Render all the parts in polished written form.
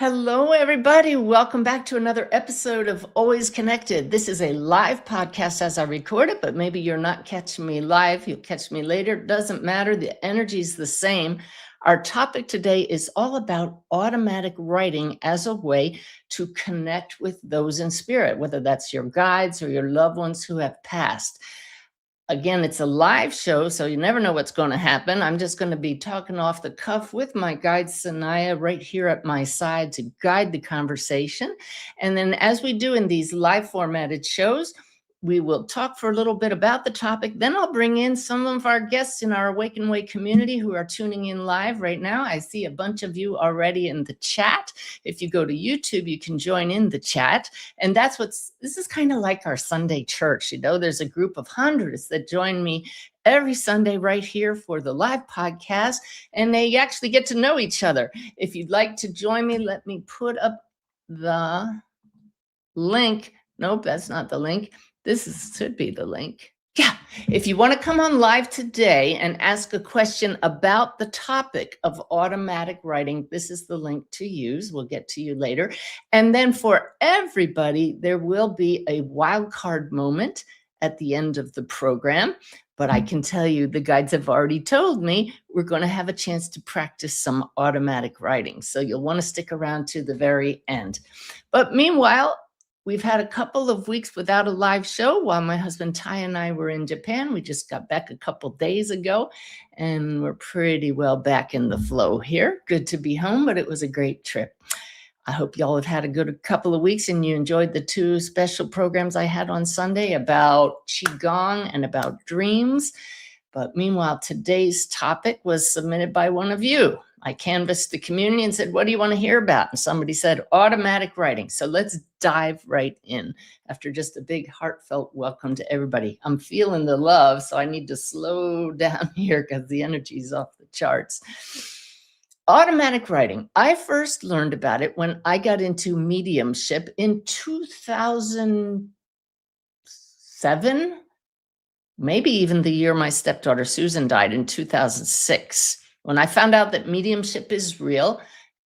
Hello, everybody. Welcome back to another episode of Always Connected. This is a live podcast as I record it, but maybe you're not catching me live. You'll catch me later. Doesn't matter. The energy is the same. Our topic today is all about automatic writing as a way to connect with those in spirit, whether that's your guides or your loved ones who have passed. Again, it's a live show, so you never know what's going to happen. I'm just going to be talking off the cuff with my guide, Sanaya, right here at my side to guide the conversation. And then as we do in these live formatted shows, we will talk for a little bit about the topic. Then I'll bring in some of our guests in our Awaken Way community who are tuning in live right now. I see a bunch of you already in the chat. If you go to YouTube, you can join in the chat. And this is kind of like our Sunday church. There's a group of hundreds that join me every Sunday right here for the live podcast, and they actually get to know each other. If you'd like to join me, let me put up the link. Nope, that's not the link. Should be the link. Yeah, if you want to come on live today and ask a question about the topic of automatic writing, this is the link to use. We'll get to you later. And then for everybody, there will be a wild card moment at the end of the program. But I can tell you, the guides have already told me we're going to have a chance to practice some automatic writing. So you'll want to stick around to the very end. But meanwhile, we've had a couple of weeks without a live show while my husband Ty and I were in Japan. We just got back a couple days ago, and we're pretty well back in the flow here. Good to be home, but it was a great trip. I hope y'all have had a good couple of weeks and you enjoyed the two special programs I had on Sunday about Qigong and about dreams. But meanwhile, today's topic was submitted by one of you. I canvassed the community and said, what do you want to hear about? And somebody said, automatic writing. So let's dive right in after just a big heartfelt welcome to everybody. I'm feeling the love, so I need to slow down here because the energy is off the charts. Automatic writing. I first learned about it when I got into mediumship in 2007, maybe even the year my stepdaughter Susan died in 2006. When I found out that mediumship is real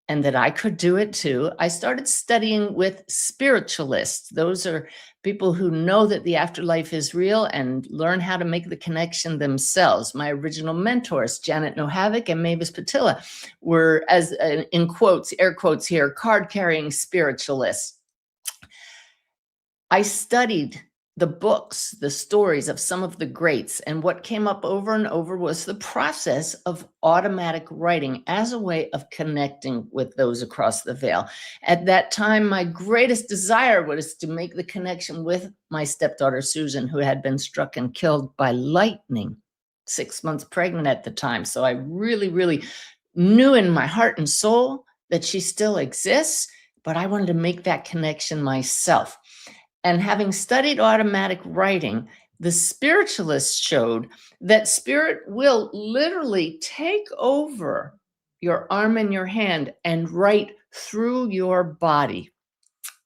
and that I could do it too, I started studying with spiritualists. Those are people who know that the afterlife is real and learn how to make the connection themselves. My original mentors, Janet Nohavik and Mavis Patilla, were, as in quotes, air quotes here, card-carrying spiritualists. I studied the books, the stories of some of the greats, and what came up over and over was the process of automatic writing as a way of connecting with those across the veil. At that time, my greatest desire was to make the connection with my stepdaughter, Susan, who had been struck and killed by lightning, 6 months pregnant at the time. So I really, really knew in my heart and soul that she still exists, but I wanted to make that connection myself. And having studied automatic writing, the spiritualists showed that spirit will literally take over your arm and your hand and write through your body.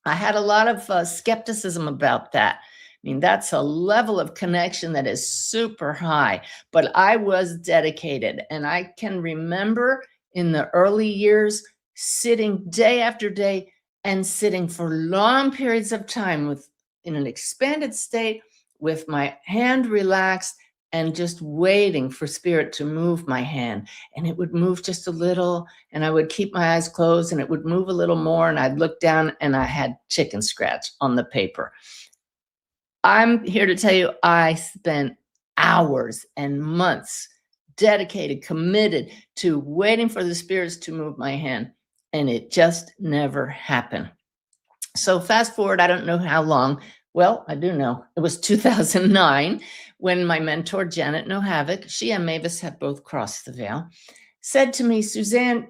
I had a lot of skepticism about that. I mean, that's a level of connection that is super high, but I was dedicated. And I can remember in the early years sitting day after day and sitting for long periods of time in an expanded state with my hand relaxed and just waiting for spirit to move my hand. And it would move just a little, and I would keep my eyes closed, and it would move a little more, and I'd look down, and I had chicken scratch on the paper. I'm here to tell you, I spent hours and months dedicated, committed to waiting for the spirits to move my hand, and it just never happened. So fast forward, I don't know how long. Well, I do know. It was 2009 when my mentor, Janet Nohavik, she and Mavis had both crossed the veil, said to me, Suzanne,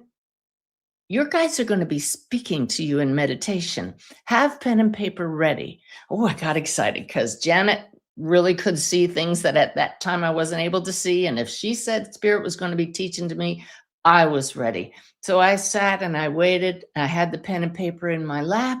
your guides are going to be speaking to you in meditation. Have pen and paper ready. Oh, I got excited because Janet really could see things that at that time I wasn't able to see. And if she said spirit was going to be teaching to me, I was ready. So I sat and I waited. I had the pen and paper in my lap,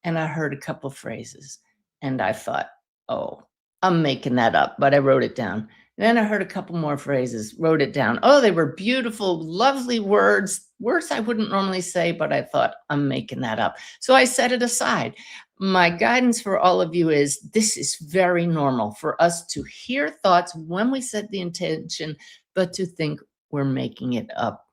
and I heard a couple phrases. And I thought, oh, I'm making that up, but I wrote it down. And then I heard a couple more phrases, wrote it down. Oh, they were beautiful, lovely words words I wouldn't normally say, but I thought, I'm making that up. So I set it aside. My guidance for all of you is this is very normal for us to hear thoughts when we set the intention, but to think we're making it up.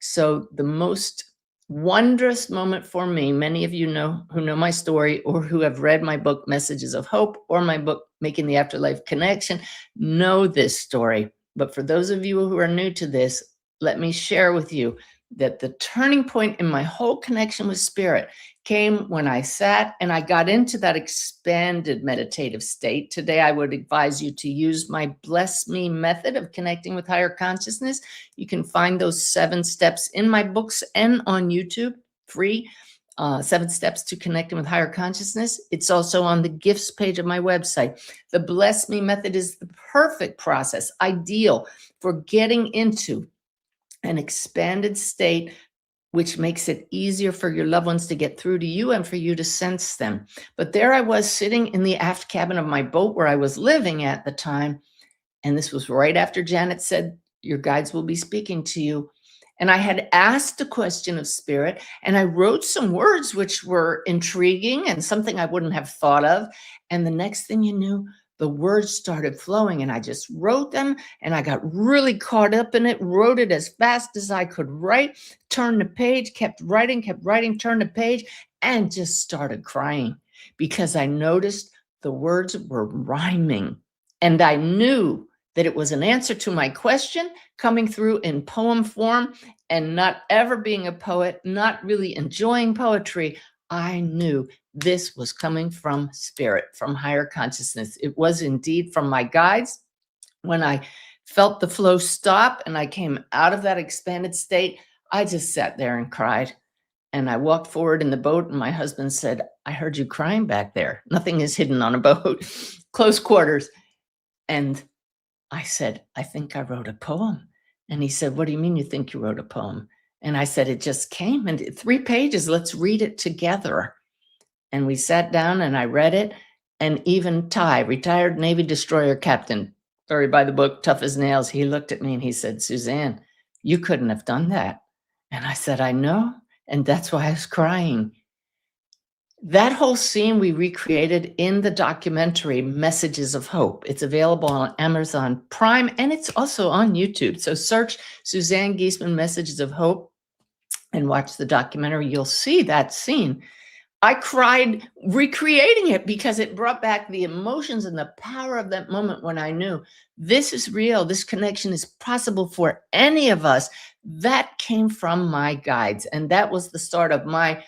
So the most wondrous moment for me, many of you know who know my story or who have read my book, Messages of Hope, or my book, Making the Afterlife Connection, know this story. But for those of you who are new to this, let me share with you that the turning point in my whole connection with spirit came when I sat and I got into that expanded meditative state. Today, I would advise you to use my Bless Me method of connecting with higher consciousness. You can find those 7 steps in my books and on YouTube, free. 7 steps to connecting with higher consciousness. It's also on the gifts page of my website. The Bless Me method is the perfect process, ideal for getting into an expanded state, which makes it easier for your loved ones to get through to you and for you to sense them. But there I was sitting in the aft cabin of my boat where I was living at the time. And this was right after Janet said, your guides will be speaking to you. And I had asked a question of spirit, and I wrote some words which were intriguing and something I wouldn't have thought of. And the next thing you knew, the words started flowing, and I just wrote them, and I got really caught up in it, wrote it as fast as I could write, turned the page, kept writing, turned the page, and just started crying because I noticed the words were rhyming. And I knew that it was an answer to my question coming through in poem form. And not ever being a poet, not really enjoying poetry, I knew this was coming from spirit, from higher consciousness. It was indeed from my guides. When I felt the flow stop and I came out of that expanded state, I just sat there and cried. And I walked forward in the boat, and my husband said, I heard you crying back there. Nothing is hidden on a boat, close quarters. And I said, I think I wrote a poem. And he said, what do you mean you think you wrote a poem? And I said, it just came in 3 pages. Let's read it together. And we sat down and I read it. And even Ty, retired Navy destroyer captain, very by the book, tough as nails, he looked at me and he said, Suzanne, you couldn't have done that. And I said, I know. And that's why I was crying. That whole scene we recreated in the documentary Messages of Hope. It's available on Amazon Prime, and it's also on YouTube. So search Suzanne Giesemann Messages of Hope and watch the documentary. You'll see that scene. I cried recreating it because it brought back the emotions and the power of that moment when I knew this is real. This connection is possible for any of us. That came from my guides, and that was the start of my,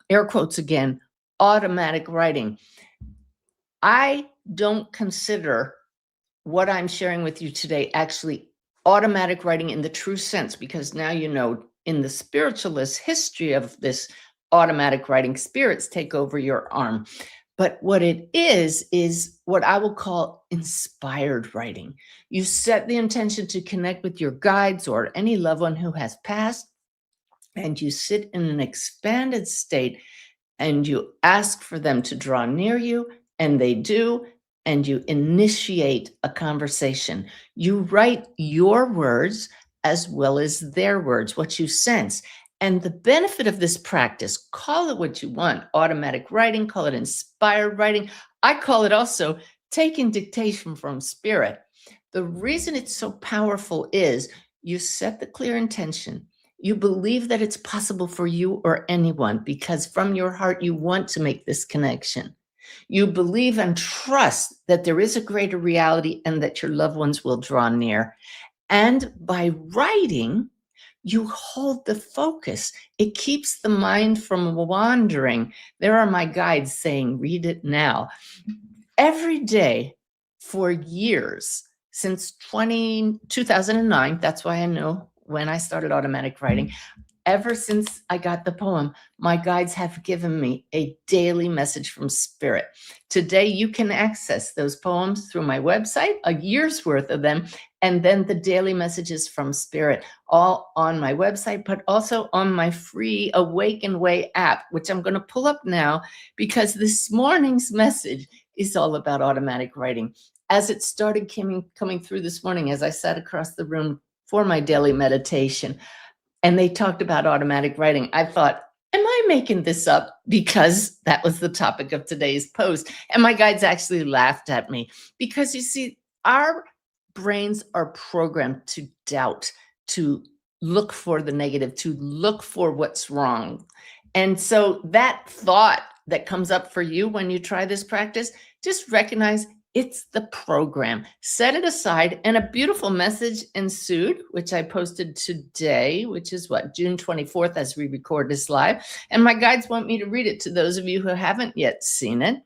air quotes again, automatic writing. I don't consider what I'm sharing with you today actually automatic writing in the true sense, because now you know in the spiritualist history of this automatic writing, spirits take over your arm. But what it is what I will call inspired writing. You set the intention to connect with your guides or any loved one who has passed, and you sit in an expanded state and you ask for them to draw near you, and they do, and you initiate a conversation. You write your words as well as their words, what you sense. And the benefit of this practice, call it what you want, automatic writing, call it inspired writing. I call it also taking dictation from spirit. The reason it's so powerful is you set the clear intention. You believe that it's possible for you or anyone because from your heart, you want to make this connection. You believe and trust that there is a greater reality and that your loved ones will draw near. And by writing, you hold the focus. It keeps the mind from wandering. There are my guides saying, read it now. Every day for years, since 2009, that's why I know when I started automatic writing, ever since I got the poem, my guides have given me a daily message from spirit. Today, you can access those poems through my website, a year's worth of them, and then the daily messages from spirit, all on my website, but also on my free Awaken Way app, which I'm going to pull up now because this morning's message is all about automatic writing. As it started coming through this morning, as I sat across the room for my daily meditation, And they talked about automatic writing. I thought, am I making this up? Because that was the topic of today's post. And my guides actually laughed at me because you see, our brains are programmed to doubt, to look for the negative, to look for what's wrong. And so that thought that comes up for you when you try this practice, just recognize it's the program. Set it aside, and a beautiful message ensued, which I posted today, which is what, June 24th, as we record this live. And my guides want me to read it to those of you who haven't yet seen it.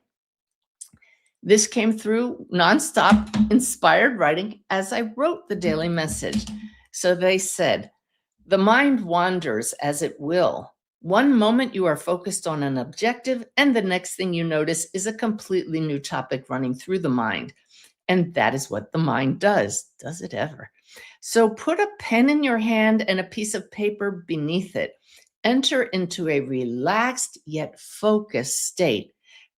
This came through nonstop inspired writing as I wrote the daily message. So they said, the mind wanders as it will. One moment you are focused on an objective, and the next thing you notice is a completely new topic running through the mind. And that is what the mind does. Does it ever? So put a pen in your hand and a piece of paper beneath it. Enter into a relaxed yet focused state.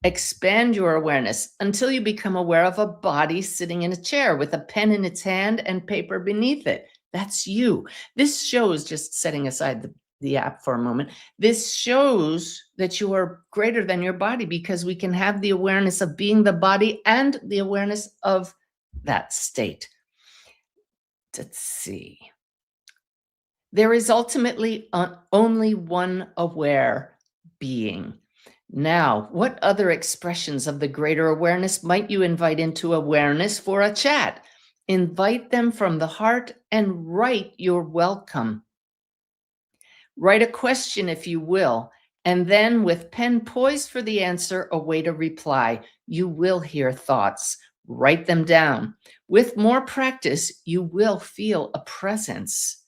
Expand your awareness until you become aware of a body sitting in a chair with a pen in its hand and paper beneath it. That's you. This shows, just setting aside the app for a moment, this shows that you are greater than your body, because we can have the awareness of being the body and the awareness of that state. Let's see. There is ultimately only one aware being. Now, what other expressions of the greater awareness might you invite into awareness for a chat? Invite them from the heart and write your welcome. Write a question, if you will, and then with pen poised for the answer, await a reply. You will hear thoughts. Write them down. With more practice, you will feel a presence.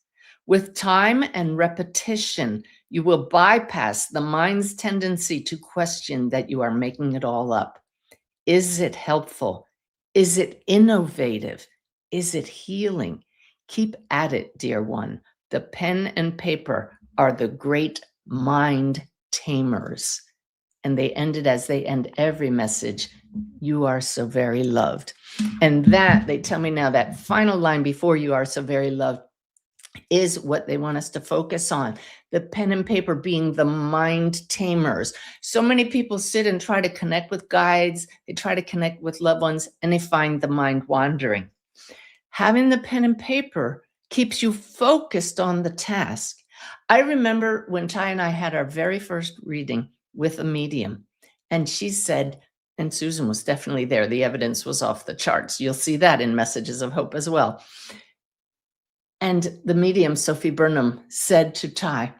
With time and repetition, you will bypass the mind's tendency to question that you are making it all up. Is it helpful? Is it innovative? Is it healing? Keep at it, dear one. The pen and paper are the great mind tamers. And they ended as they end every message. You are so very loved. And that, they tell me now, that final line before you are so very loved is what they want us to focus on. The pen and paper being the mind tamers. So many people sit and try to connect with guides. They try to connect with loved ones, and they find the mind wandering. Having the pen and paper keeps you focused on the task. I remember when Ty and I had our very first reading with a medium, and she said, and Susan was definitely there, the evidence was off the charts. You'll see that in Messages of Hope as well. And the medium, Sophie Burnham, said to Ty,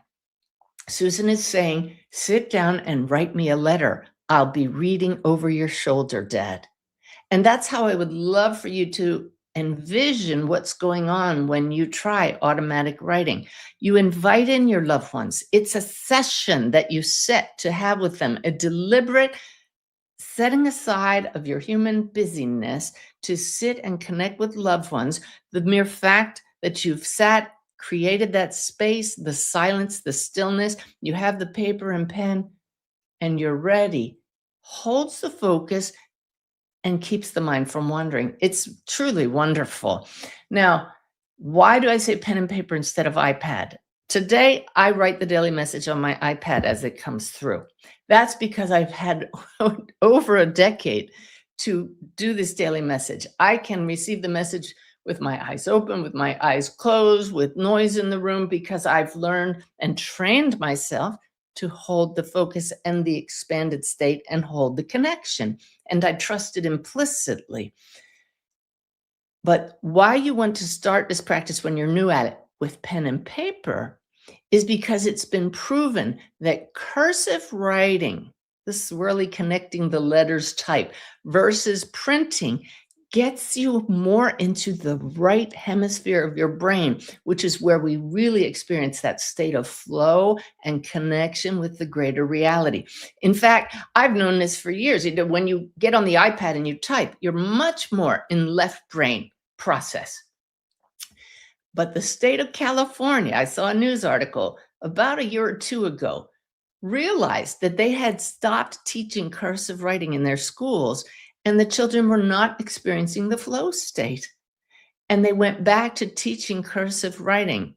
Susan is saying, sit down and write me a letter. I'll be reading over your shoulder, Dad. And that's how I would love for you to envision what's going on when you try automatic writing. You invite in your loved ones. It's a session that you set to have with them, a deliberate setting aside of your human busyness to sit and connect with loved ones. The mere fact that you've sat, created that space, the silence, the stillness, you have the paper and pen, and you're ready, holds the focus and keeps the mind from wandering. It's truly wonderful. Now, why do I say pen and paper instead of iPad? Today, I write the daily message on my iPad as it comes through. That's because I've had over a decade to do this daily message. I can receive the message with my eyes open, with my eyes closed, with noise in the room, because I've learned and trained myself to hold the focus and the expanded state and hold the connection. And I trust it implicitly. But why you want to start this practice when you're new at it with pen and paper is because it's been proven that cursive writing, this really connecting the letters type, versus printing, gets you more into the right hemisphere of your brain, which is where we really experience that state of flow and connection with the greater reality. In fact, I've known this for years. When you get on the iPad and you type, you're much more in left brain process. But the state of California, I saw a news article about a year or two ago, realized that they had stopped teaching cursive writing in their schools, and the children were not experiencing the flow state. And they went back to teaching cursive writing.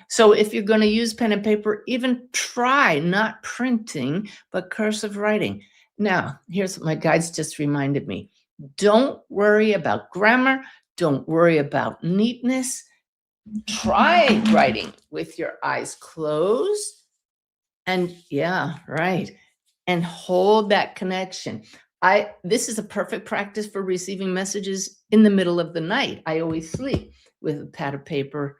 So if you're going to use pen and paper, even try not printing, but cursive writing. Now, here's what my guides just reminded me. Don't worry about grammar. Don't worry about neatness. Try writing with your eyes closed. And yeah, right. And hold that connection. This is a perfect practice for receiving messages in the middle of the night. I always sleep with a pad of paper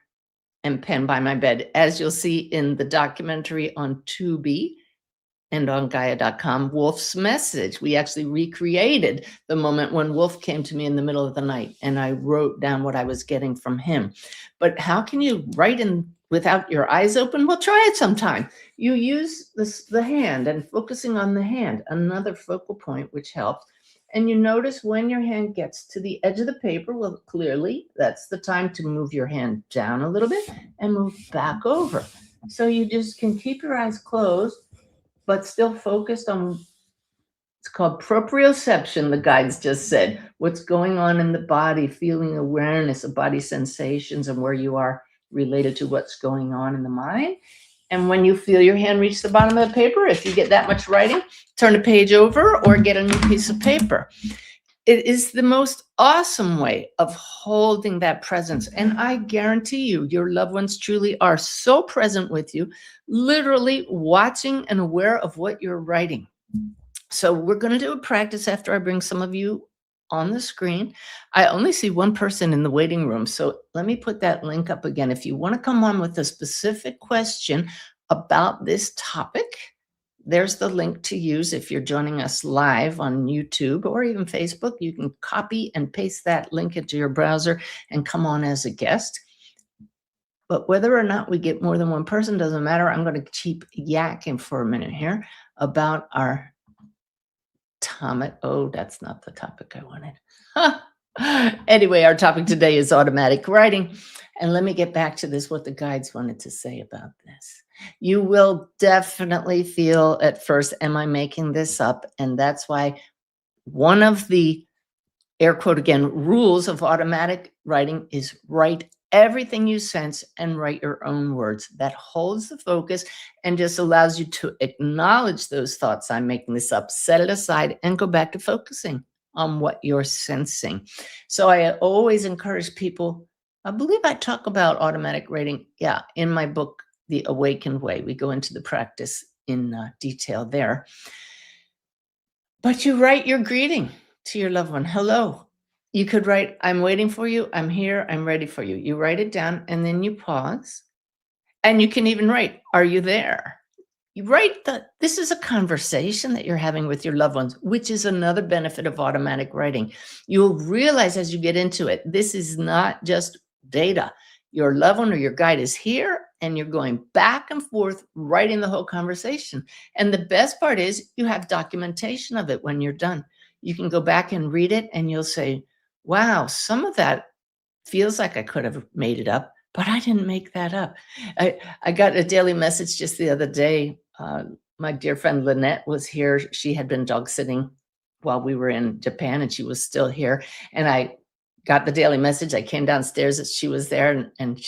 and pen by my bed, as you'll see in the documentary on Tubi and on Gaia.com, Wolf's Message. We actually recreated the moment when Wolf came to me in the middle of the night, and I wrote down what I was getting from him. But how can you write in without your eyes open? Well, try it sometime. You use the hand and focusing on the hand, another focal point, which helps. And you notice when your hand gets to the edge of the paper, well, clearly that's the time to move your hand down a little bit and move back over. So you just can keep your eyes closed, but still focused on, it's called proprioception, the guides just said, what's going on in the body, feeling awareness of body sensations and where you are related to what's going on in the mind. And when you feel your hand reach the bottom of the paper, if you get that much writing, turn a page over or get a new piece of paper. It is the most awesome way of holding that presence. And I guarantee you, your loved ones truly are so present with you, literally watching and aware of what you're writing. So we're going to do a practice after I bring some of you on the screen. I only see one person in the waiting room. So let me put that link up again. If you want to come on with a specific question about this topic, there's the link to use. If you're joining us live on YouTube or even Facebook, you can copy and paste that link into your browser and come on as a guest. But whether or not we get more than one person doesn't matter. I'm going to keep yakking for a minute here about our oh, that's not the topic I wanted. Anyway, our topic today is automatic writing. And let me get back to this, what the guides wanted to say about this. You will definitely feel at first, am I making this up? And that's why one of the, air quote again, rules of automatic writing is write everything you sense and write your own words. That holds the focus and just allows you to acknowledge those thoughts. I'm making this up, set it aside and go back to focusing on what you're sensing. So I always encourage people, I believe I talk about automatic writing, in my book, The Awakened Way. We go into the practice in detail there. But you write your greeting to your loved one. Hello. You could write, I'm waiting for you. I'm here. I'm ready for you. You write it down and then you pause. And you can even write, are you there? You write this is a conversation that you're having with your loved ones, which is another benefit of automatic writing. You'll realize as you get into it, this is not just data. Your loved one or your guide is here and you're going back and forth writing the whole conversation. And the best part is you have documentation of it when you're done. You can go back and read it and you'll say, wow, some of that feels like I could have made it up, but I didn't make that up. I got a daily message just the other day. My dear friend Lynette was here. She had been dog sitting while we were in Japan and she was still here. And I got the daily message. I came downstairs as she was there and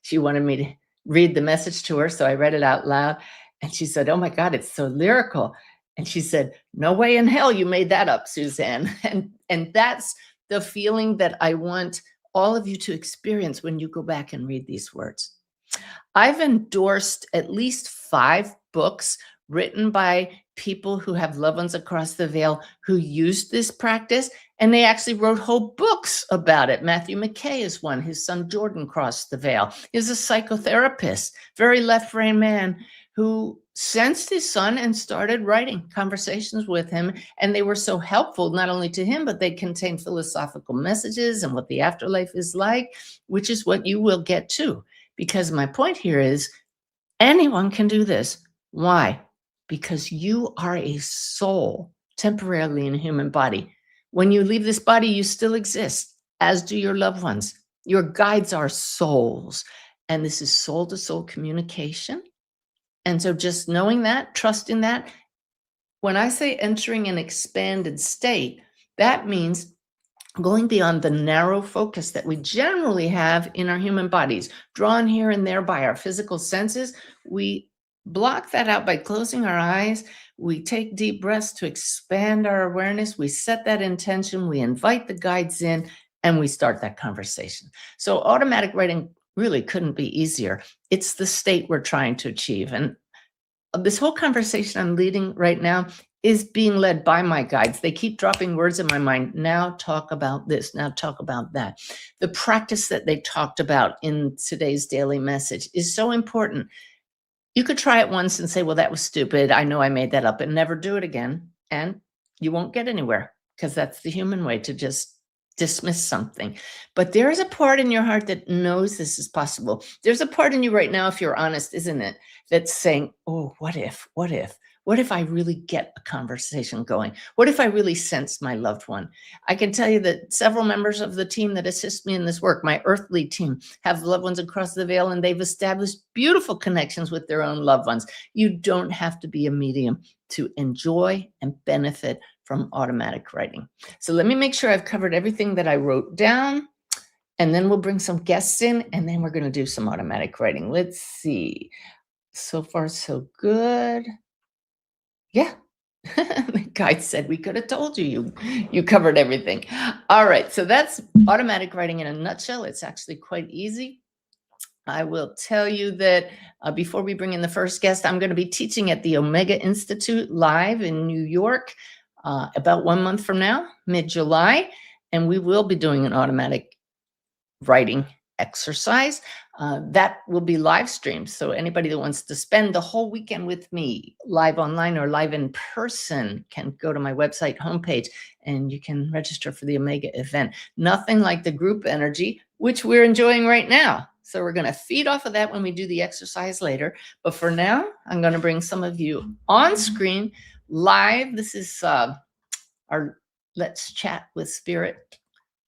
she wanted me to read the message to her. So I read it out loud and she said, oh my God, it's so lyrical. And she said, no way in hell you made that up, Suzanne. And that's the feeling that I want all of you to experience when you go back and read these words. I've endorsed at least 5 books written by people who have loved ones across the veil who used this practice, and they actually wrote whole books about it. Matthew McKay is one. His son Jordan crossed the veil. He's a psychotherapist, very left-brain man who sensed his son and started writing conversations with him. And they were so helpful, not only to him, but they contain philosophical messages and what the afterlife is like, which is what you will get too. Because my point here is anyone can do this. Why? Because you are a soul temporarily in a human body. When you leave this body, you still exist, as do your loved ones. Your guides are souls. And this is soul-to-soul communication. And so just knowing that, trusting that, when I say entering an expanded state, that means going beyond the narrow focus that we generally have in our human bodies, drawn here and there by our physical senses. We block that out by closing our eyes. We take deep breaths to expand our awareness. We set that intention. We invite the guides in, and we start that conversation. So automatic writing really couldn't be easier. It's the state we're trying to achieve. And this whole conversation I'm leading right now is being led by my guides. They keep dropping words in my mind. Now talk about this. Now talk about that. The practice that they talked about in today's daily message is so important. You could try it once and say, well, that was stupid. I know I made that up, and never do it again. And you won't get anywhere, because that's the human way to just dismiss something. But there is a part in your heart that knows this is possible. There's a part in you right now, if you're honest, isn't it, that's saying, oh, what if I really get a conversation going? What if I really sense my loved one? I can tell you that several members of the team that assist me in this work, my earthly team, have loved ones across the veil, and they've established beautiful connections with their own loved ones. You don't have to be a medium to enjoy and benefit from automatic writing. So let me make sure I've covered everything that I wrote down, and then we'll bring some guests in, and then we're going to do some automatic writing. Let's see. So far, so good. Yeah. The guide said we could have told you covered everything. All right. So that's automatic writing in a nutshell. It's actually quite easy. I will tell you that before we bring in the first guest, I'm going to be teaching at the Omega Institute live in New York about 1 month from now, mid-July. And we will be doing an automatic writing exercise that will be live streamed. So anybody that wants to spend the whole weekend with me, live online or live in person, can go to my website homepage and you can register for the Omega event. Nothing like the group energy, which we're enjoying right now. So we're going to feed off of that when we do the exercise later. But for now, I'm going to bring some of you on screen live. This is our Let's Chat with Spirit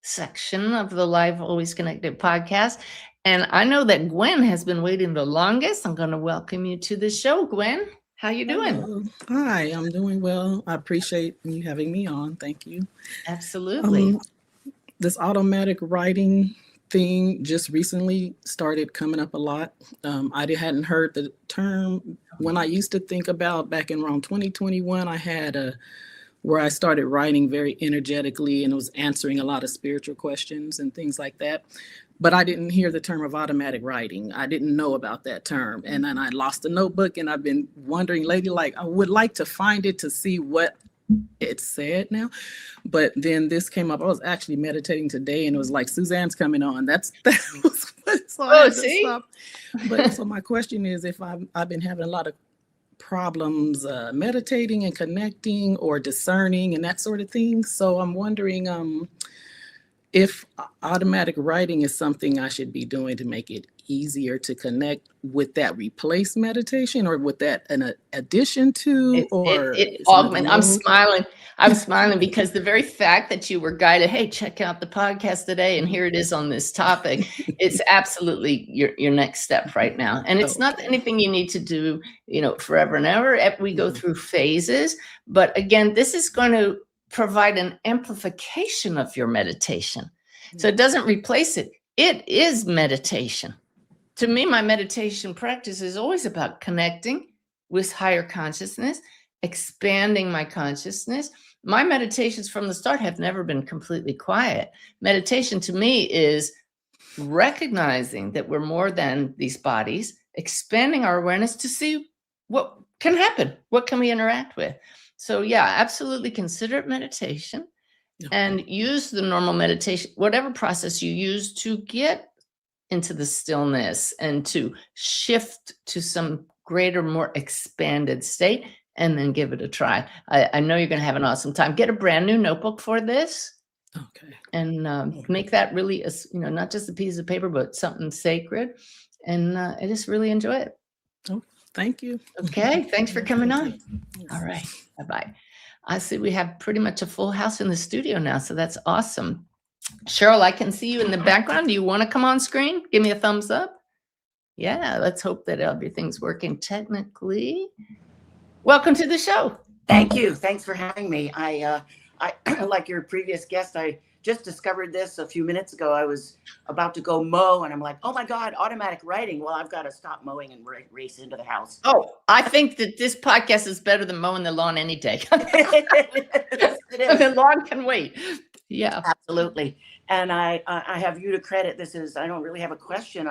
section of the Live Always Connected podcast. And I know that Gwen has been waiting the longest. I'm going to welcome you to the show, Gwen. How you doing? Hello. Hi, I'm doing well. I appreciate you having me on. Thank you. Absolutely. This automatic writing thing just recently started coming up a lot. I hadn't heard the term. When I used to think about back in around 2021, I had where I started writing very energetically and was answering a lot of spiritual questions and things like that. But I didn't hear the term of automatic writing. I didn't know about that term. And then I lost the notebook, and I've been wondering lately, like, I would like to find it to see what it said now. But then this came up. I was actually meditating today, and it was like, Suzanne's coming on. That was what, so I had to stop. But so my question is, if I've been having a lot of problems meditating and connecting or discerning and that sort of thing. So I'm wondering if automatic writing is something I should be doing to make it easier to connect. With that replace meditation, or with that an addition to, it augment. I'm smiling because the very fact that you were guided, hey, check out the podcast today, and here it is on this topic, it's absolutely your next step right now. And it's not anything you need to do, forever and ever. We go through phases, but again, this is going to provide an amplification of your meditation. So it doesn't replace it. It is meditation. To me, my meditation practice is always about connecting with higher consciousness, expanding my consciousness. My meditations from the start have never been completely quiet. Meditation to me is recognizing that we're more than these bodies, expanding our awareness to see what can happen, what can we interact with. So yeah, absolutely consider it meditation, and use the normal meditation, whatever process you use to get into the stillness and to shift to some greater, more expanded state, and then give it a try. I know you're going to have an awesome time. Get a brand new notebook for this. Okay. And make that really, not just a piece of paper, but something sacred. And I just really enjoy it. Oh, thank you. Okay. Thanks for coming on. All right. Bye-bye. I see we have pretty much a full house in the studio now, so that's awesome. Cheryl, I can see you in the background. Do you want to come on screen? Give me a thumbs up. Yeah, let's hope that everything's working technically. Welcome to the show. Thank you. Thanks for having me. I like your previous guest, I just discovered this a few minutes ago. I was about to go mow, and I'm like, oh my God, automatic writing. Well, I've got to stop mowing and race into the house. Oh, I think that this podcast is better than mowing the lawn any day. It is. The lawn can wait. Yeah, absolutely. And I have you to credit. I don't really have a question.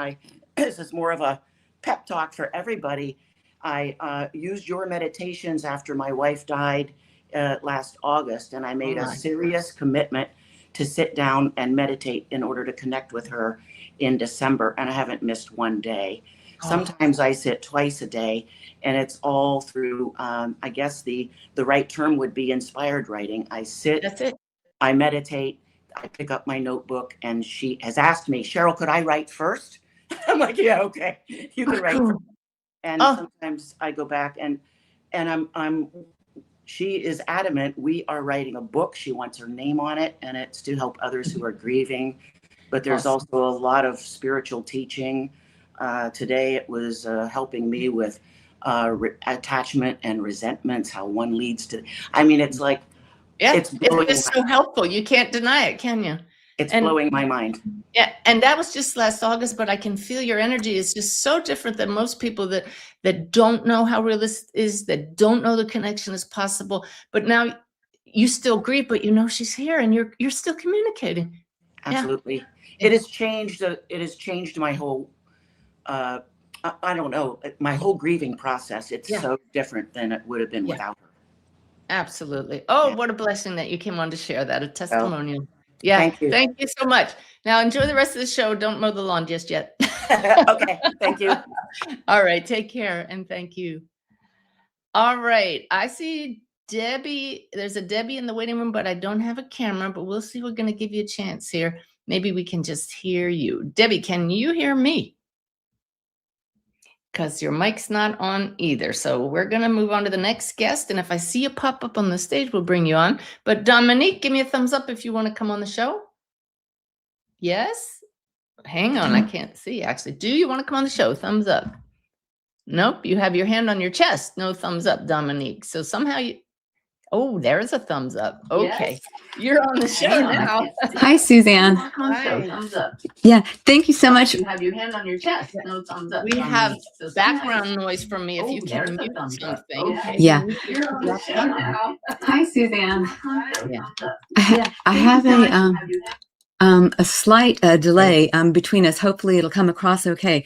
This is more of a pep talk for everybody. I used your meditations after my wife died last August, and I made a serious commitment to sit down and meditate in order to connect with her in December, and I haven't missed one day. Sometimes I sit twice a day, and it's all through, I guess the right term would be inspired writing. I sit, that's it. I meditate, I pick up my notebook, and she has asked me, Cheryl, could I write first? I'm like, yeah, okay, you can write first. And sometimes I go back and she is adamant. We are writing a book. She wants her name on it, and it's to help others who are grieving. But there's also a lot of spiritual teaching. Today it was helping me with attachment and resentments, how one leads to. I mean, it's like, it's so helpful. You can't deny it, can you? It's blowing my mind. Yeah, and that was just last August, but I can feel your energy is just so different than most people that don't know how real this is, that don't know the connection is possible. But now you still grieve, but you know she's here, and you're still communicating. Absolutely, yeah. It has changed. It has changed my whole. I don't know, my whole grieving process. It's so different than it would have been without her. Absolutely. Oh, what a blessing that you came on to share that, a testimonial. Well, yeah, thank you so much. Now enjoy the rest of the show. Don't mow the lawn just yet. Okay, thank you. All right, take care, and thank you. All right, I see Debbie. There's a Debbie in the waiting room, but I don't have a camera, but we'll see. We're going to give you a chance here. Maybe we can just hear you. Debbie, can you hear me? Because your mic's not on either. So we're going to move on to the next guest. And if I see you pop up on the stage, we'll bring you on. But Dominique, give me a thumbs up if you want to come on the show. Yes? Hang on, I can't see actually. Do you want to come on the show? Thumbs up. Nope, you have your hand on your chest. No thumbs up, Dominique. So somehow you... Oh, there's a thumbs up. Okay. Yes. You're on the show now. Hi, Suzanne. Hi. Thumbs up. Yeah, thank you so much. You have your hand on your chest. No thumbs up. We have background noise from me if you can mute something. Okay. Yeah. You're on the show now. Hi, Suzanne. Yeah. I have a slight delay between us. Hopefully it'll come across okay.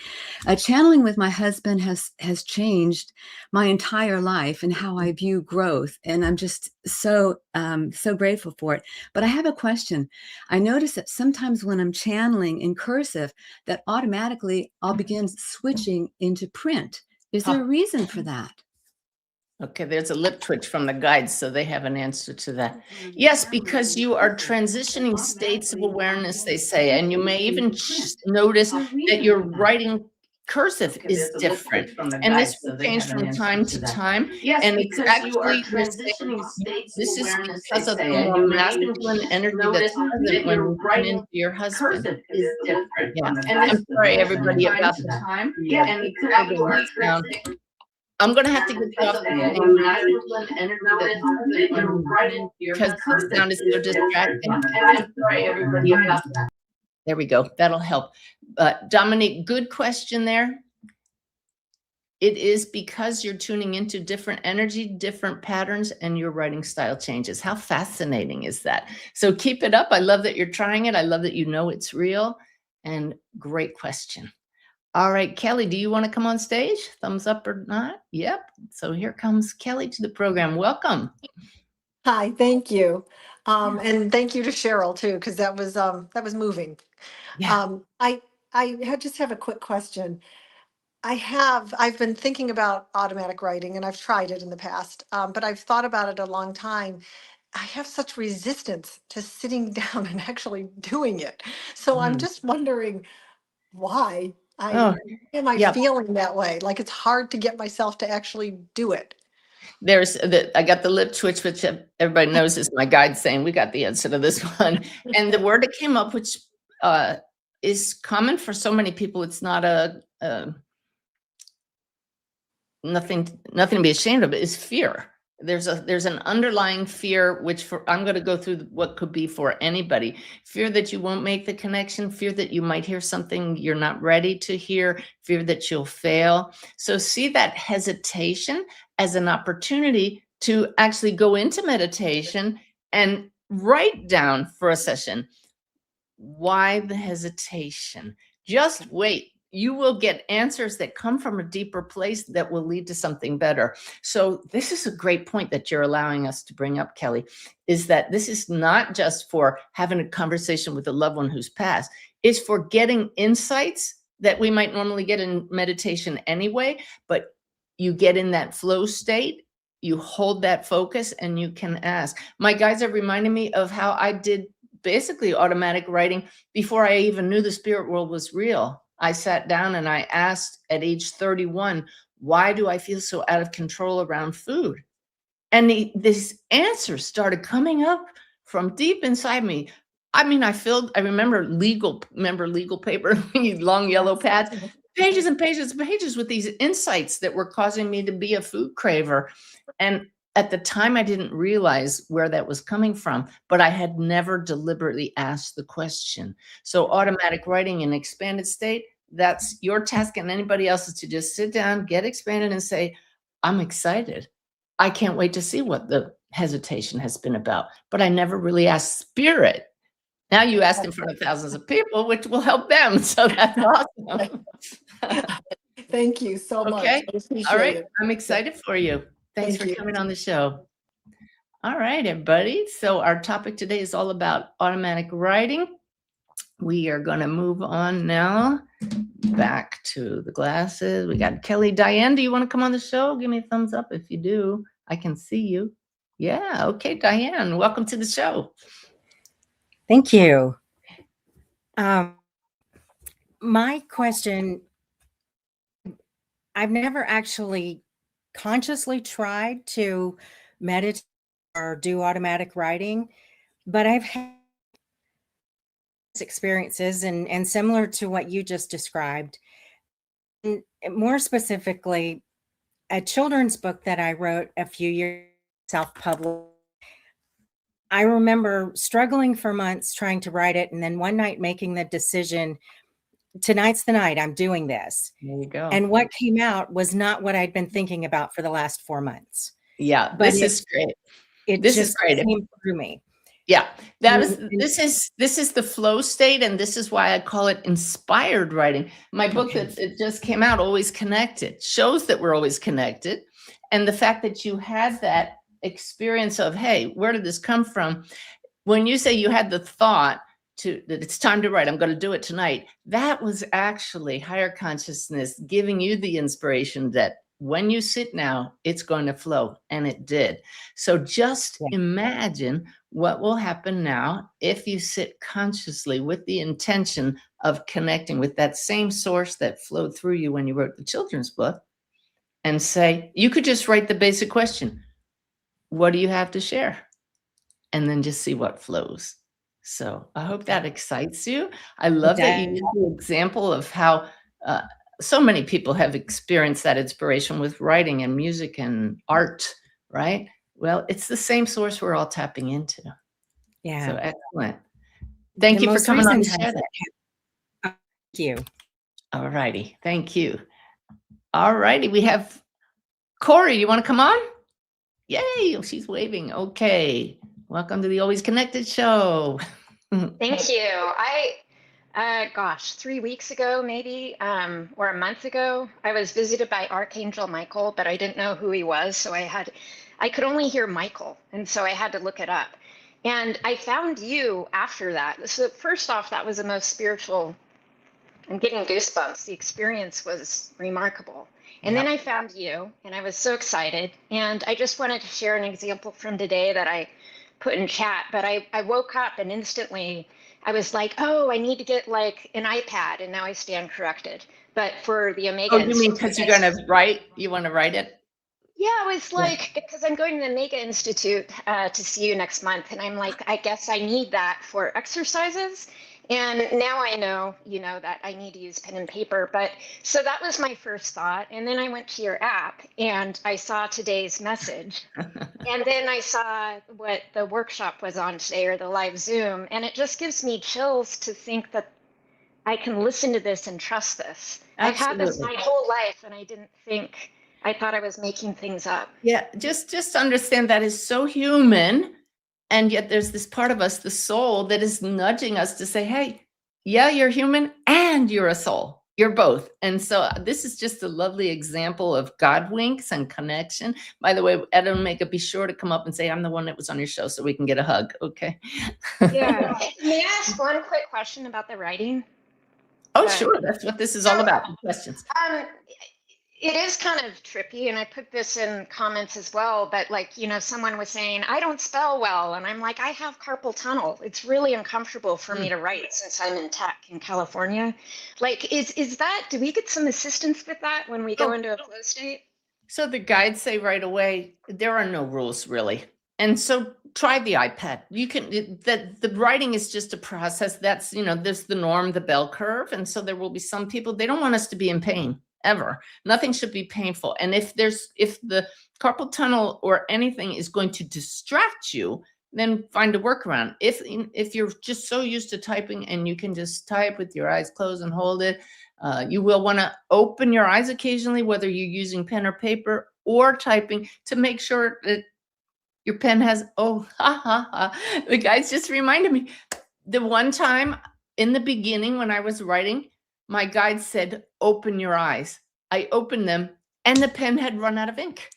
Channeling with my husband has changed my entire life and how I view growth. And I'm just so grateful for it. But I have a question. I notice that sometimes when I'm channeling in cursive, that automatically I'll begin switching into print. Is there a reason for that? Okay, there's a lip twitch from the guides, so they have an answer to that. Yes, because you are transitioning states of awareness, they say, and you may even notice that your writing cursive is different, and this will change from time to time. And it's actually this is because of the more masculine energy that's present when you run into your husband. Yeah, and I'm sorry, everybody, about the time. Yeah, and it's I'm going to have to get you off because the sound is so distracting. I'm sorry, everybody. There we go. That'll help. Dominique, good question there. It is because you're tuning into different energy, different patterns, and your writing style changes. How fascinating is that? So keep it up. I love that you're trying it. I love that you know it's real. And great question. All right, Kelly, do you want to come on stage? Thumbs up or not? Yep. So here comes Kelly to the program. Welcome. Hi, thank you. And thank you to Cheryl too, because that was moving. Yeah. I just have a quick question. I've been thinking about automatic writing and I've tried it in the past, but I've thought about it a long time. I have such resistance to sitting down and actually doing it. So I'm just wondering why am I feeling that way? Like it's hard to get myself to actually do it. I got the lip twitch, which everybody knows is my guide saying we got the answer to this one. And the word that came up, which is common for so many people, it's not nothing to be ashamed of, is fear. There's an underlying fear, which I'm going to go through what could be for anybody. Fear that you won't make the connection, fear that you might hear something you're not ready to hear, fear that you'll fail. So see that hesitation as an opportunity to actually go into meditation and write down for a session. Why the hesitation? Just wait. You will get answers that come from a deeper place that will lead to something better. So this is a great point that you're allowing us to bring up, Kelly, is that this is not just for having a conversation with a loved one who's passed. It's for getting insights that we might normally get in meditation anyway, but you get in that flow state, you hold that focus, and you can ask. My guys are reminding me of how I did basically automatic writing before I even knew the spirit world was real. I sat down and I asked at age 31, why do I feel so out of control around food? And these answers started coming up from deep inside me. I mean, I remember legal paper, long yellow pads, pages and pages and pages with these insights that were causing me to be a food craver. And at the time, I didn't realize where that was coming from, but I had never deliberately asked the question. So automatic writing in expanded state, that's your task and anybody else's, to just sit down, get expanded and say, I'm excited. I can't wait to see what the hesitation has been about, but I never really asked spirit. Now you asked in front of thousands of people, which will help them. So that's awesome. Thank you so much. Okay. I appreciate All right. it. I'm excited for you. Thanks Thank for you. coming on the show. All right, everybody. So our topic today is all about automatic writing. We are going to move on now back to the glasses. We got Kelly. Diane, do you want to come on the show? Give me a thumbs up if you do. I can see you. Yeah. Okay, Diane, welcome to the show. Thank you. My question, I've never actually consciously tried to meditate or do automatic writing, but I've had experiences and similar to what you just described. And more specifically, a children's book that I wrote a few years self-published. I remember struggling for months trying to write it, and then one night making the decision, tonight's the night, I'm doing this. There you go. And what came out was not what I'd been thinking about for the last 4 months. Yeah, But this is great. It This is just great. came through me. Yeah, And- this is the flow state, and this is why I call it inspired writing. My book Okay. that it just came out, Always Connected, shows that we're always connected. And the fact that you had that experience of, hey, where did this come from? When you say you had the thought that it's time to write, I'm going to do it tonight, that was actually higher consciousness giving you the inspiration that when you sit now, it's going to flow. And it did. So just imagine what will happen now if you sit consciously with the intention of connecting with that same source that flowed through you when you wrote the children's book, and say, you could just write the basic question, what do you have to share? And then just see what flows. So I hope that excites you. I love that you used the example of how so many people have experienced that inspiration with writing and music and art, right? Well, it's the same source we're all tapping into. Yeah. So excellent. Thank The you for most coming on the recent show. times Thank you. All righty. Thank you. All righty. We have Corey. You want to come on? Yay. Oh, she's waving. Okay. Welcome to the Always Connected show. Thank you. Gosh, 3 weeks ago, maybe, or a month ago, I was visited by Archangel Michael, but I didn't know who he was. So I could only hear Michael. And so I had to look it up. And I found you after that. So first off, that was the most spiritual, I'm getting goosebumps. The experience was remarkable. And then I found you, and I was so excited. And I just wanted to share an example from today that I put in chat. But I woke up and instantly I was like, oh, I need to get like an iPad. And now I stand corrected. But for the Omega Oh, you mean because you're going to write? You want to write it? Yeah, it was like, because I'm going to the Omega Institute to see you next month. And I'm like, I guess I need that for exercises. And now I know, that I need to use pen and paper. But so that was my first thought. And then I went to your app and I saw today's message. And then I saw what the workshop was on today, or the live Zoom. And it just gives me chills to think that I can listen to this and trust this. I've had this my whole life, and I thought I was making things up. Yeah, just understand that is so human. And yet there's this part of us, the soul, that is nudging us to say, hey, yeah, you're human and you're a soul. You're both. And so this is just a lovely example of God winks and connection. By the way, Ed and Omega, be sure to come up and say, I'm the one that was on your show, so we can get a hug. Okay. Yeah. May I ask one quick question about the writing? Oh, sure. That's what this is all about. Questions. It is kind of trippy, and I put this in comments as well, but someone was saying, I don't spell well. And I'm like, I have carpal tunnel. It's really uncomfortable for me to write since I'm in tech in California. Like, is that, do we get some assistance with that when we go into a flow state? So the guides say right away, there are no rules really. And so try the iPad. You can, the writing is just a process. That's, there's the norm, the bell curve. And so there will be some people, they don't want us to be in pain. Ever. Nothing should be painful. And if the carpal tunnel or anything is going to distract you, then find a workaround. If you're just so used to typing and you can just type with your eyes closed and hold it, you will want to open your eyes occasionally, whether you're using pen or paper or typing, to make sure that your pen has, the guys just reminded me. The one time in the beginning when I was writing, my guide said, open your eyes. I opened them and the pen had run out of ink.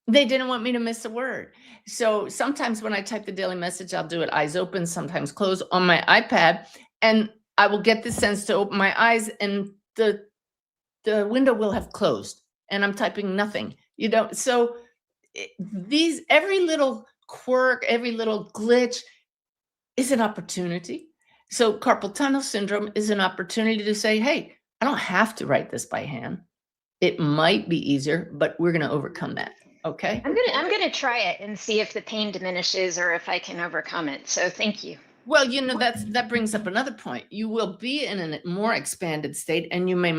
They didn't want me to miss a word. So sometimes when I type the daily message, I'll do it eyes open, sometimes closed on my iPad. And I will get the sense to open my eyes and the window will have closed and I'm typing nothing. So every little quirk, every little glitch is an opportunity. So carpal tunnel syndrome is an opportunity to say, hey, I don't have to write this by hand. It might be easier, but we're going to overcome that. Okay. I'm going to try it and see if the pain diminishes or if I can overcome it. So thank you. Well, that brings up another point. You will be in a more expanded state, and you may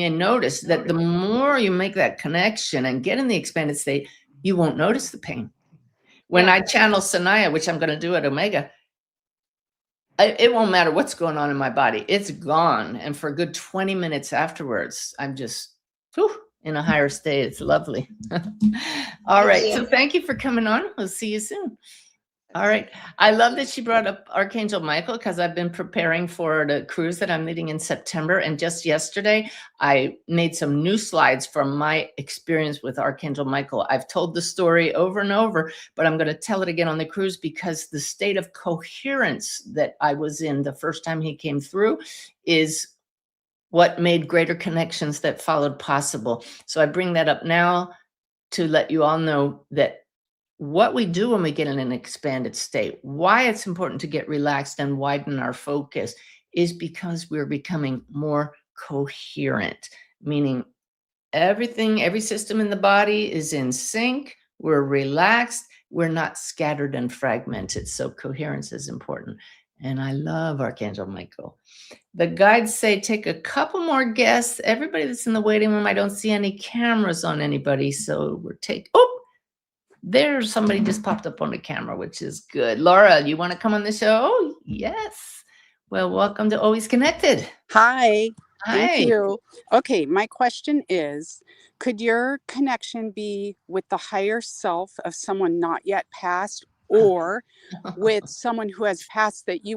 notice that the more you make that connection and get in the expanded state, you won't notice the pain. When I channel Sanaya, which I'm going to do at Omega, it won't matter what's going on in my body. It's gone. And for a good 20 minutes afterwards, I'm just in a higher state. It's lovely. All right. So thank you for coming on. We'll see you soon. All right. I love that she brought up Archangel Michael, because I've been preparing for the cruise that I'm leading in September. And just yesterday, I made some new slides from my experience with Archangel Michael. I've told the story over and over, but I'm going to tell it again on the cruise, because the state of coherence that I was in the first time he came through is what made greater connections that followed possible. So I bring that up now to let you all know that what we do when we get in an expanded state, why it's important to get relaxed and widen our focus, is because we're becoming more coherent, meaning every system in the body is in sync. We're relaxed. We're not scattered and fragmented. So coherence is important. And I love Archangel Michael. The guides say, take a couple more guests. Everybody that's in the waiting room, I don't see any cameras on anybody. So there's somebody just popped up on the camera, which is good. Laura, you want to come on the show? Yes. Well, welcome to Always Connected. Hi. Hi. Thank you. Okay, my question is, could your connection be with the higher self of someone not yet passed, or with someone who has passed that you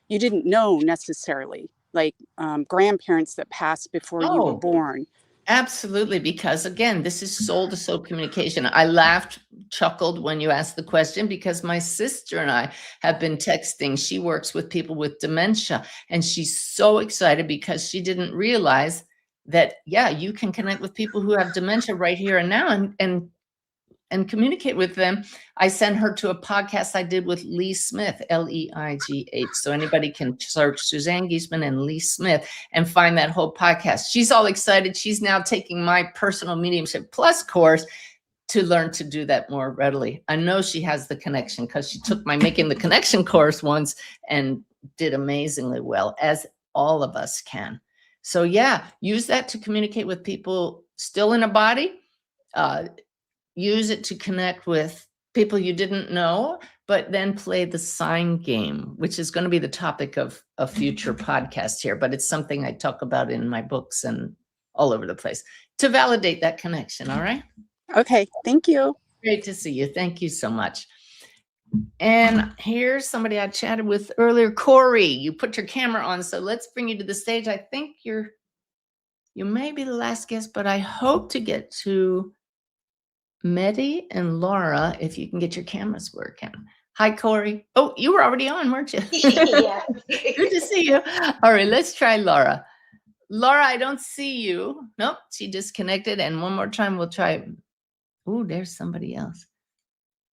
didn't know necessarily, like grandparents that passed before you were born? Absolutely, because again, this is soul to soul communication. I laughed, chuckled when you asked the question, because my sister and I have been texting. She works with people with dementia, and she's so excited because she didn't realize that, you can connect with people who have dementia right here and now and communicate with them. I sent her to a podcast I did with Lee Smith, Leigh. So anybody can search Suzanne Giesemann and Lee Smith and find that whole podcast. She's all excited. She's now taking my personal mediumship plus course to learn to do that more readily. I know she has the connection because she took my Making the Connection course once and did amazingly well, as all of us can. So yeah, use that to communicate with people still in a body. Use it to connect with people you didn't know, but then play the sign game, which is going to be the topic of a future podcast here. But it's something I talk about in my books and all over the place to validate that connection. All right. Okay, thank you. Great to see you. Thank you so much. And here's somebody I chatted with earlier, Corey. You put your camera on, so let's bring you to the stage. I think you may be the last guest, but I hope to get to Medi and Laura if you can get your cameras working. Hi, Corey. Oh, you were already on, weren't you? Yeah. Good to see you. All right, let's try Laura. Laura, I don't see you. Nope, she disconnected. And one more time, we'll try. Oh, there's somebody else.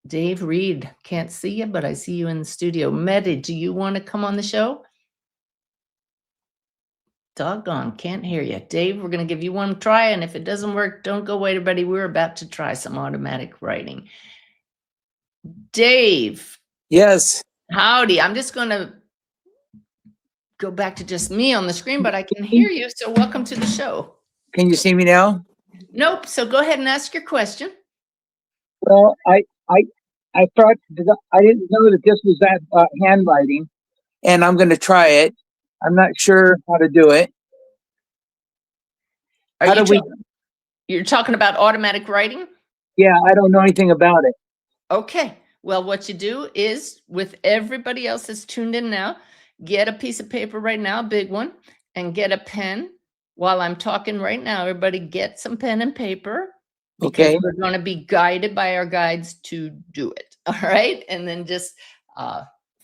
Dave Reed, can't see you, but I see you in the studio. Medi, do you want to come on the show? Doggone, can't hear you. Dave, we're going to give you one try, and if it doesn't work, don't go away, everybody. We're about to try some automatic writing. Dave. Yes. Howdy. I'm just going to go back to just me on the screen, but I can hear you, so welcome to the show. Can you see me now? Nope, so go ahead and ask your question. Well, I thought I didn't know that this was that handwriting, and I'm going to try it. I'm not sure how to do it. You're talking about automatic writing? Yeah, I don't know anything about it. Okay. Well, what you do is, with everybody else that's tuned in now, get a piece of paper right now, a big one, and get a pen. While I'm talking right now, everybody get some pen and paper. Because Okay. we're going to be guided by our guides to do it. All right. And then just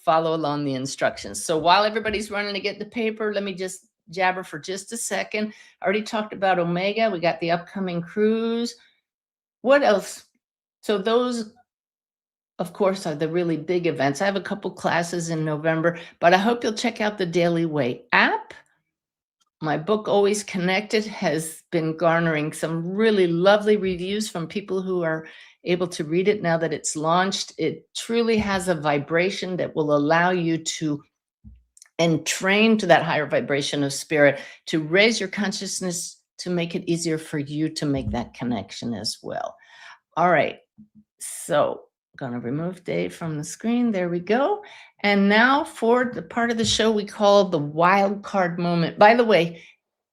follow along the instructions. So while everybody's running to get the paper, let me just jabber for just a second. I already talked about Omega. We got the upcoming cruise. What else? So those, of course, are the really big events. I have a couple classes in November, but I hope you'll check out the Daily Way app. My book, Always Connected, has been garnering some really lovely reviews from people who are able to read it now that it's launched. It truly has a vibration that will allow you to entrain to that higher vibration of spirit, to raise your consciousness, to make it easier for you to make that connection as well. All right, so I'm going to remove Dave from the screen. There we go. And now for the part of the show we call the wild card moment. By the way,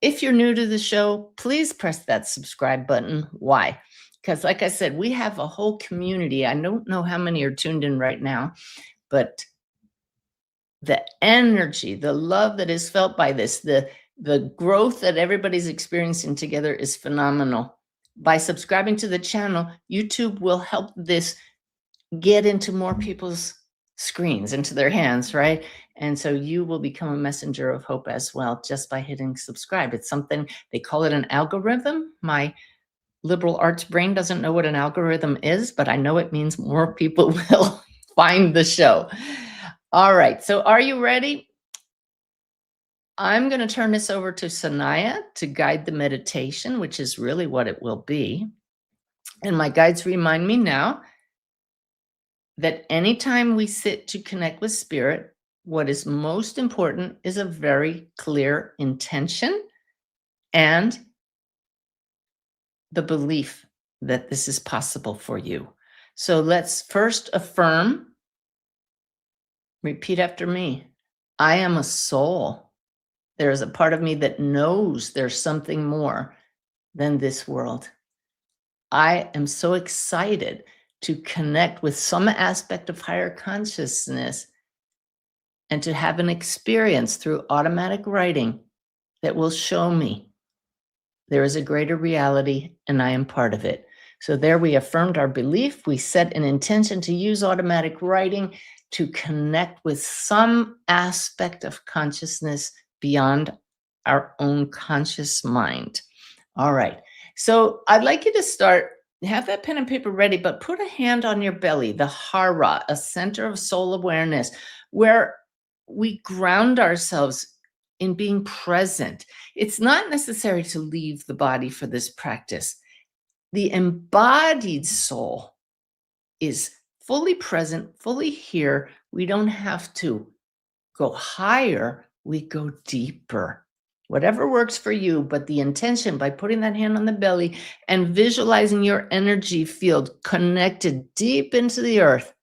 if you're new to the show, please press that subscribe button. Why? Because like I said, we have a whole community. I don't know how many are tuned in right now, but the energy, the love that is felt by this, the growth that everybody's experiencing together is phenomenal. By subscribing to the channel, YouTube will help this get into more people's screens, into their hands, right? And so you will become a messenger of hope as well, just by hitting subscribe. It's something, they call it an algorithm. My liberal arts brain doesn't know what an algorithm is, but I know it means more people will find the show. All right, so are you ready? I'm going to turn this over to Sanaya to guide the meditation, which is really what it will be. And my guides remind me now that anytime we sit to connect with spirit, what is most important is a very clear intention and the belief that this is possible for you. So let's first affirm, repeat after me. I am a soul. There is a part of me that knows there's something more than this world. I am so excited to connect with some aspect of higher consciousness and to have an experience through automatic writing that will show me there is a greater reality and I am part of it. So there we affirmed our belief. We set an intention to use automatic writing to connect with some aspect of consciousness beyond our own conscious mind. All right. So I'd like you to start. Have that pen and paper ready, but put a hand on your belly, the hara, a center of soul awareness, where we ground ourselves in being present. It's not necessary to leave the body for this practice. The embodied soul is fully present, fully here. We don't have to go higher, we go deeper. Whatever works for you, but the intention by putting that hand on the belly and visualizing your energy field connected deep into the earth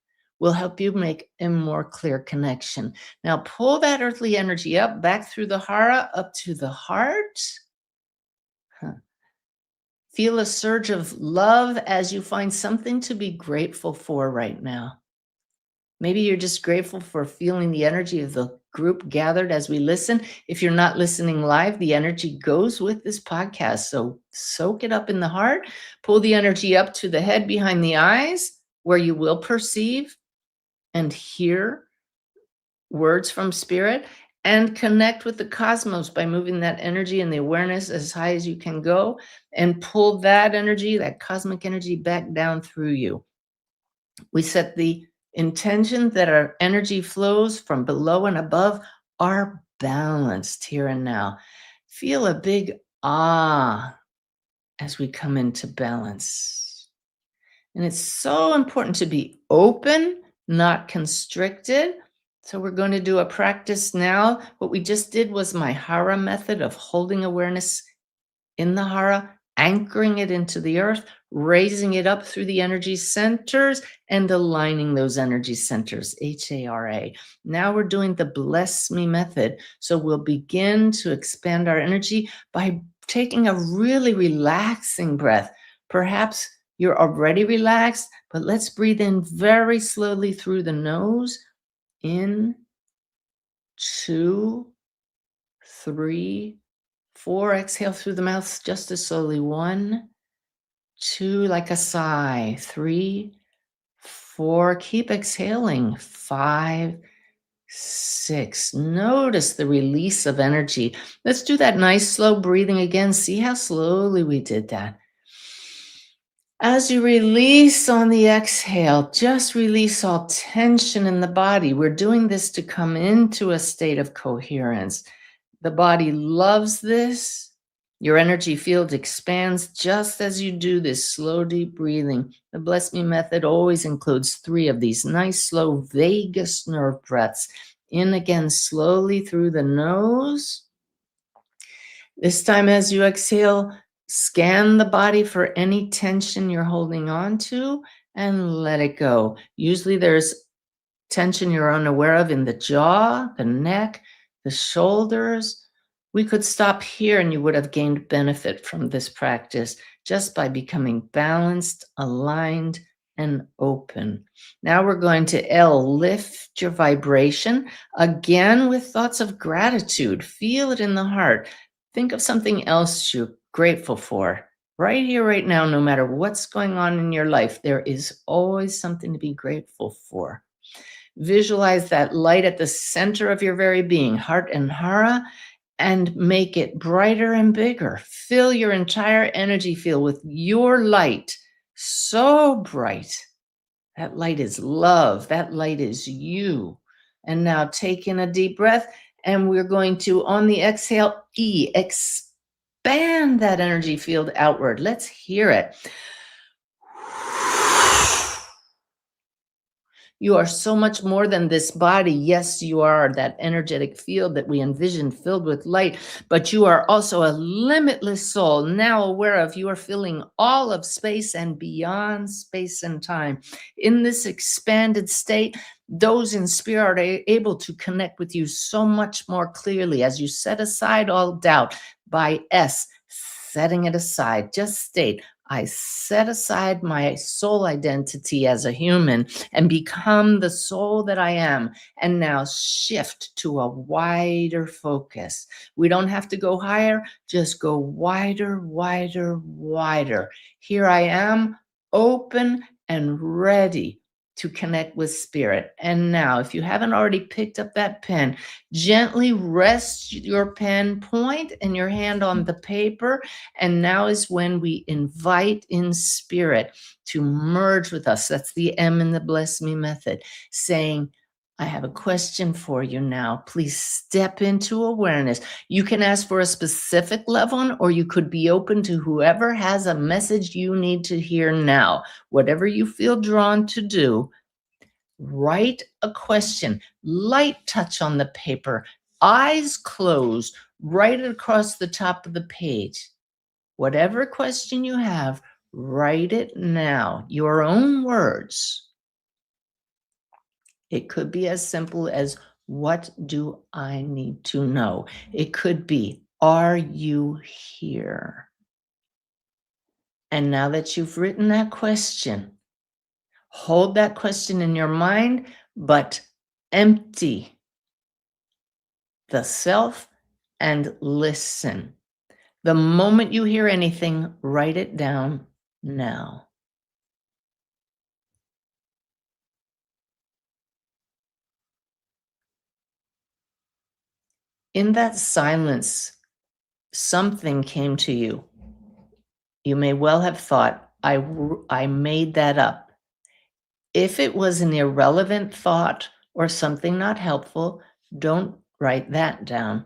will help you make a more clear connection. Now pull that earthly energy up, back through the hara, up to the heart. Feel a surge of love as you find something to be grateful for right now. Maybe you're just grateful for feeling the energy of the group gathered as we listen. If you're not listening live, the energy goes with this podcast. So soak it up in the heart, pull the energy up to the head behind the eyes, where you will perceive and hear words from spirit, and connect with the cosmos by moving that energy and the awareness as high as you can go, and pull that energy, that cosmic energy, back down through you. We set the intention that our energy flows from below and above are balanced here and now. Feel a big ah as we come into balance. And it's so important to be open, not constricted. So we're going to do a practice now. What we just did was my hara method of holding awareness in the hara, anchoring it into the earth, raising it up through the energy centers, and aligning those energy centers, HARA. Now we're doing the bless me method. So we'll begin to expand our energy by taking a really relaxing breath. Perhaps you're already relaxed, but let's breathe in very slowly through the nose. In, 2, 3, 4. Exhale through the mouth just as slowly. 1, 2, like a sigh. 3, 4. Keep exhaling. 5, 6. Notice the release of energy. Let's do that nice slow breathing again. See how slowly we did that. As you release on the exhale, just release all tension in the body. We're doing this to come into a state of coherence. The body loves this. Your energy field expands just as you do this slow, deep breathing. The Bless Me method always includes 3 of these nice, slow vagus nerve breaths. In again slowly through the nose. This time as you exhale, scan the body for any tension you're holding on to and let it go. Usually there's tension you're unaware of in the jaw, the neck, the shoulders. We could stop here and you would have gained benefit from this practice just by becoming balanced, aligned, and open. Now we're going to L, lift your vibration, again with thoughts of gratitude. Feel it in the heart. Think of something else you're grateful for. Right here, right now, no matter what's going on in your life, there is always something to be grateful for. Visualize that light at the center of your very being, heart and hara, and make it brighter and bigger. Fill your entire energy field with your light, so bright. That light is love. That light is you. And now take in a deep breath, and we're going to, on the exhale, E, expand that energy field outward. Let's hear it. You are so much more than this body. Yes, you are that energetic field that we envision filled with light, but you are also a limitless soul, now aware of you are filling all of space and beyond space and time. In this expanded state, those in spirit are able to connect with you so much more clearly as you set aside all doubt by S, setting it aside. Just state, I set aside my soul identity as a human and become the soul that I am, and now shift to a wider focus. We don't have to go higher, just go wider, wider, wider. Here I am, open and ready to connect with spirit. And now, if you haven't already picked up that pen, gently rest your pen point and your hand on the paper. And now is when we invite in spirit to merge with us. That's the M in the Bless Me method, saying, I have a question for you now. Please step into awareness. You can ask for a specific loved one, or you could be open to whoever has a message you need to hear now. Whatever you feel drawn to do, Write a question, light touch on the paper, eyes closed, write it across the top of the page. Whatever question you have, write it now, your own words. It could be as simple as, what do I need to know? It could be, are you here? And now that you've written that question, hold that question in your mind, but empty the self and listen. The moment you hear anything, write it down now. In that silence, something came to you. You may well have thought, I made that up. If it was an irrelevant thought or something not helpful, don't write that down.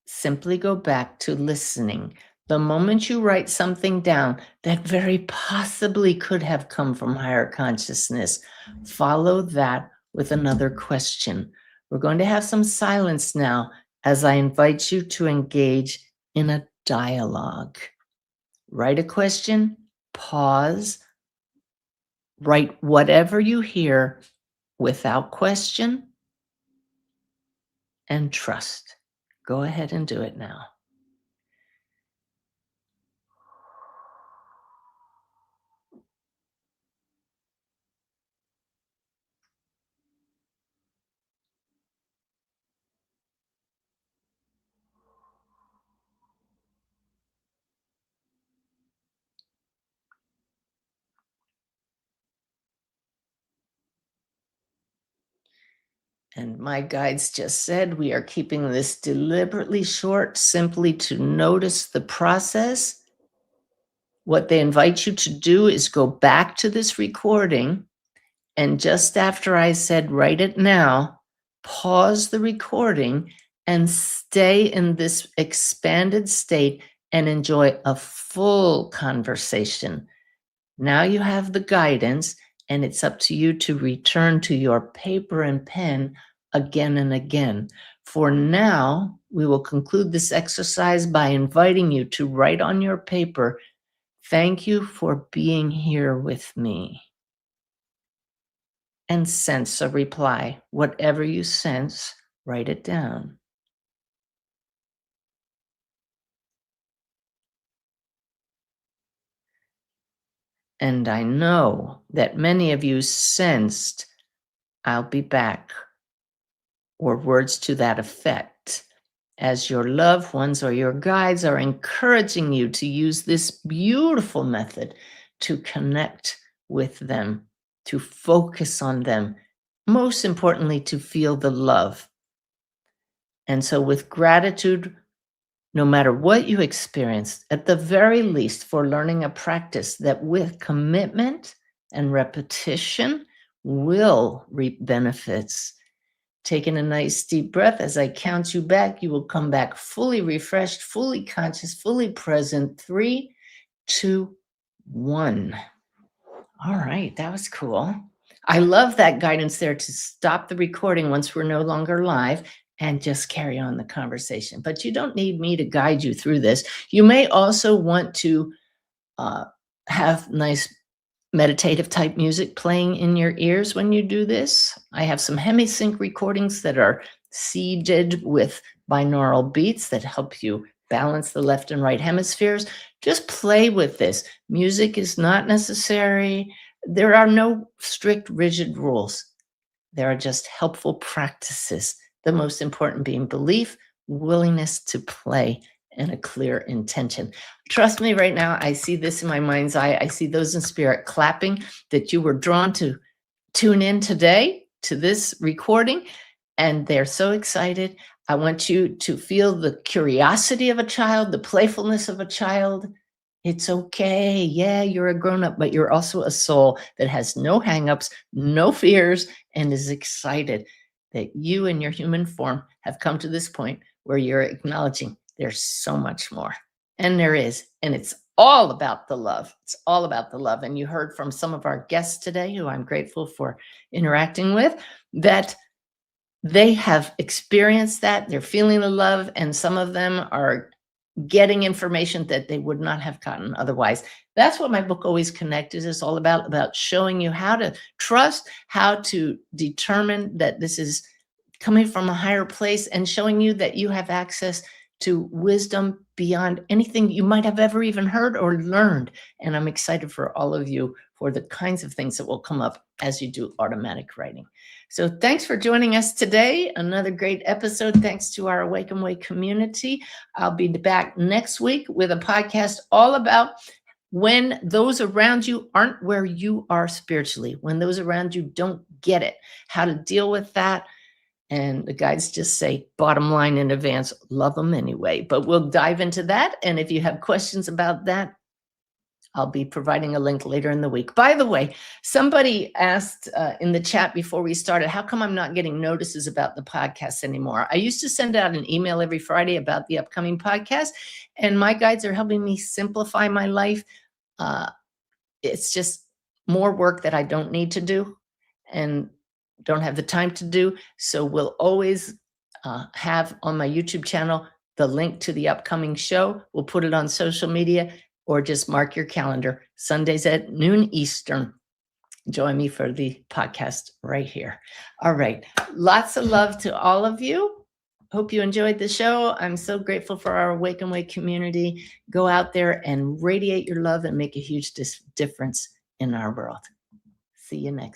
Simply go back to listening. The moment you write something down that very possibly could have come from higher consciousness, follow that with another question. We're going to have some silence now as I invite you to engage in a dialogue. Write a question, pause, write whatever you hear without question, and trust. Go ahead and do it now. And my guides just said we are keeping this deliberately short, simply to notice the process. What they invite you to do is go back to this recording, and just after I said, write it now, pause the recording and stay in this expanded state and enjoy a full conversation. Now you have the guidance, and it's up to you to return to your paper and pen again and again. For now, we will conclude this exercise by inviting you to write on your paper, thank you for being here with me. And sense a reply. Whatever you sense, write it down. And I know that many of you sensed, I'll be back, or words to that effect, as your loved ones or your guides are encouraging you to use this beautiful method to connect with them, to focus on them, most importantly, to feel the love. And so with gratitude, no matter what you experienced, at the very least for learning a practice that with commitment and repetition will reap benefits. Taking a nice deep breath as I count you back, you will come back fully refreshed, fully conscious, fully present. 3, 2, 1. All right, that was cool. I love that guidance there to stop the recording once we're no longer live and just carry on the conversation. But you don't need me to guide you through this. You may also want to have nice meditative type music playing in your ears when you do this. I have some hemisync recordings that are seeded with binaural beats that help you balance the left and right hemispheres. Just play with this. Music is not necessary. There are no strict, rigid rules. There are just helpful practices. The most important being belief, willingness to play, and a clear intention. Trust me, right now, I see this in my mind's eye. I see those in spirit clapping that you were drawn to tune in today to this recording, and they're so excited. I want you to feel the curiosity of a child, the playfulness of a child. It's okay. Yeah, you're a grown-up, but you're also a soul that has no hangups, no fears, and is excited that you in your human form have come to this point where you're acknowledging there's so much more. And there is, and it's all about the love. It's all about the love. And you heard from some of our guests today, who I'm grateful for interacting with, that they have experienced that. They're feeling the love, and some of them are getting information that they would not have gotten otherwise. That's what my book Always Connected is all about showing you how to trust, how to determine that this is coming from a higher place, and showing you that you have access to wisdom beyond anything you might have ever even heard or learned. And I'm excited for all of you for the kinds of things that will come up as you do automatic writing. So thanks for joining us today. Another great episode. Thanks to our Awake and Wake community. I'll be back next week with a podcast all about when those around you aren't where you are spiritually, when those around you don't get it, how to deal with that. And the guides just say, bottom line in advance, love them anyway. But we'll dive into that. And if you have questions about that, I'll be providing a link later in the week. By the way, somebody asked in the chat before we started, how come I'm not getting notices about the podcast anymore? I used to send out an email every Friday about the upcoming podcast, and my guides are helping me simplify my life. It's just more work that I don't need to do and don't have the time to do. So we'll always have on my YouTube channel the link to the upcoming show. We'll put it on social media, or just mark your calendar. Sundays at noon Eastern. Join me for the podcast right here. All right. Lots of love to all of you. Hope you enjoyed the show. I'm so grateful for our Wake and Wake community. Go out there and radiate your love and make a huge difference in our world. See you next.